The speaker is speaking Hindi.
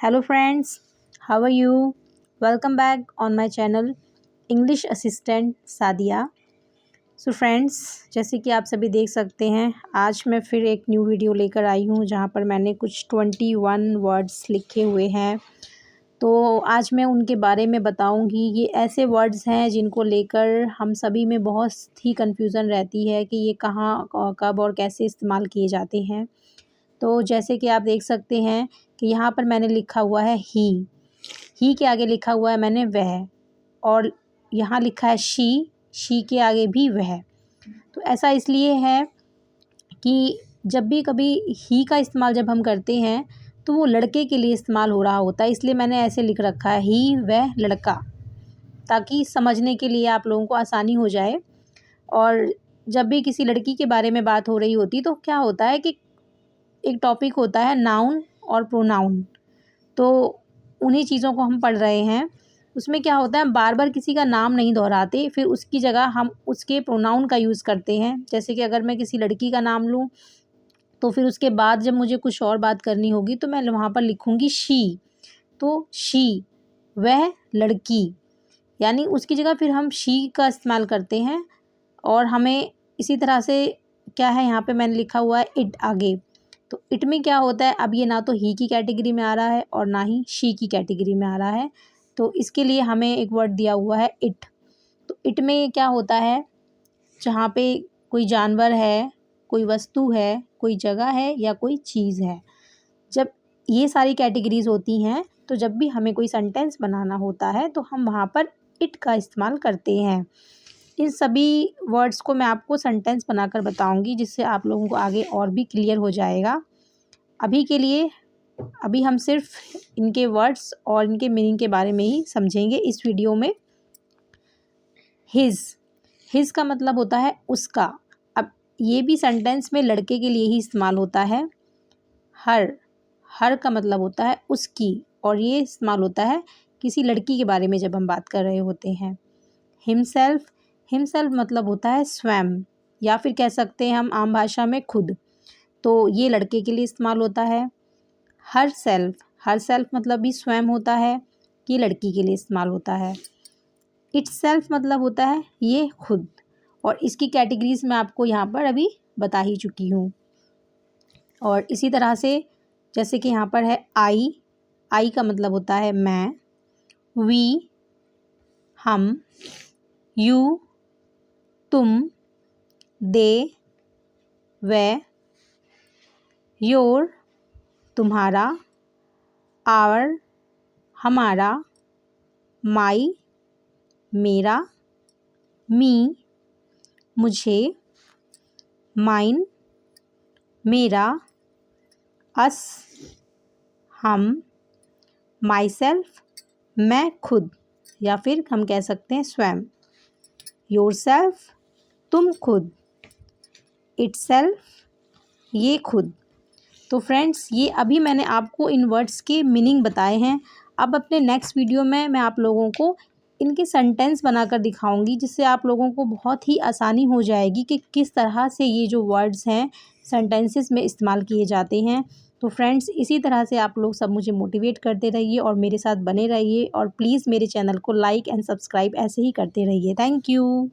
Hello friends, how are you? Welcome back on my channel English Assistant Sadia. So friends, जैसे कि आप सभी देख सकते हैं, आज मैं फिर एक न्यू वीडियो लेकर आई हूँ जहाँ पर मैंने कुछ 21 वर्ड्स लिखे हुए हैं। तो आज मैं उनके बारे में बताऊँगी। ये ऐसे वर्ड्स हैं जिनको लेकर हम सभी में बहुत ही कन्फ्यूज़न रहती है कि ये कहाँ, कब और कैसे इस्तेमाल किए जाते हैं। तो जैसे कि आप देख सकते हैं कि यहाँ पर मैंने लिखा हुआ है ही के आगे लिखा हुआ है मैंने वह, और यहाँ लिखा है शी के आगे भी वह। तो ऐसा इसलिए है कि जब भी कभी ही का इस्तेमाल जब हम करते हैं तो वो लड़के के लिए इस्तेमाल हो रहा होता है, इसलिए मैंने ऐसे लिख रखा है ही वह लड़का, ताकि समझने के लिए आप लोगों को आसानी हो जाए। और जब भी किसी लड़की के बारे में बात हो रही होती तो क्या होता है कि एक टॉपिक होता है नाउन और प्रोनाउन, तो उन्हीं चीज़ों को हम पढ़ रहे हैं। उसमें क्या होता है, बार बार किसी का नाम नहीं दोहराते, फिर उसकी जगह हम उसके प्रोनाउन का यूज़ करते हैं। जैसे कि अगर मैं किसी लड़की का नाम लूँ तो फिर उसके बाद जब मुझे कुछ और बात करनी होगी तो मैं वहाँ पर लिखूँगी शी। तो शी वह लड़की, यानी उसकी जगह फिर हम शी का इस्तेमाल करते हैं। और हमें इसी तरह से क्या है, यहाँ पे मैंने लिखा हुआ है इट आगे। तो इट में क्या होता है, अब ये ना तो ही की कैटेगरी में आ रहा है और ना ही शी की कैटेगरी में आ रहा है, तो इसके लिए हमें एक वर्ड दिया हुआ है इट। तो इट में क्या होता है, जहाँ पे कोई जानवर है, कोई वस्तु है, कोई जगह है या कोई चीज़ है। जब ये सारी कैटेगरीज होती हैं तो जब भी हमें कोई सेंटेंस बनाना होता है तो हम वहाँ पर इट का इस्तेमाल करते हैं। इन सभी वर्ड्स को मैं आपको सेंटेंस बनाकर बताऊंगी, जिससे आप लोगों को आगे और भी क्लियर हो जाएगा। अभी के लिए अभी हम सिर्फ इनके वर्ड्स और इनके मीनिंग के बारे में ही समझेंगे इस वीडियो में। हिज का मतलब होता है उसका। अब ये भी सेंटेंस में लड़के के लिए ही इस्तेमाल होता है। हर का मतलब होता है उसकी, और ये इस्तेमाल होता है किसी लड़की के बारे में जब हम बात कर रहे होते हैं। हिमसेल्फ मतलब होता है स्वयं, या फिर कह सकते हैं हम आम भाषा में खुद, तो ये लड़के के लिए इस्तेमाल होता है। हर सेल्फ मतलब भी स्वयं होता है, ये लड़की के लिए इस्तेमाल होता है। इटसेल्फ मतलब होता है ये खुद, और इसकी कैटेगरीज मैं आपको यहाँ पर अभी बता ही चुकी हूँ। और इसी तरह से जैसे कि यहाँ पर है आई का मतलब होता है मैं, वी हम, यू तुम, दे वह, योर तुम्हारा, आवर हमारा, माई मेरा, मी मुझे, माइन मेरा, अस हम, माई सेल्फ मैं खुद, या फिर हम कह सकते हैं स्वयं, योर सेल्फ तुम खुद, इटसेल्फ ये खुद। तो फ्रेंड्स, ये अभी मैंने आपको इन वर्ड्स के मीनिंग बताए हैं। अब अपने नेक्स्ट वीडियो में मैं आप लोगों को इनके सेंटेंस बनाकर दिखाऊंगी, जिससे आप लोगों को बहुत ही आसानी हो जाएगी कि किस तरह से ये जो वर्ड्स हैं सेंटेंसेस में इस्तेमाल किए जाते हैं। तो फ्रेंड्स, इसी तरह से आप लोग सब मुझे मोटिवेट करते रहिए और मेरे साथ बने रहिए, और प्लीज़ मेरे चैनल को लाइक एंड सब्सक्राइब ऐसे ही करते रहिए। Thank you.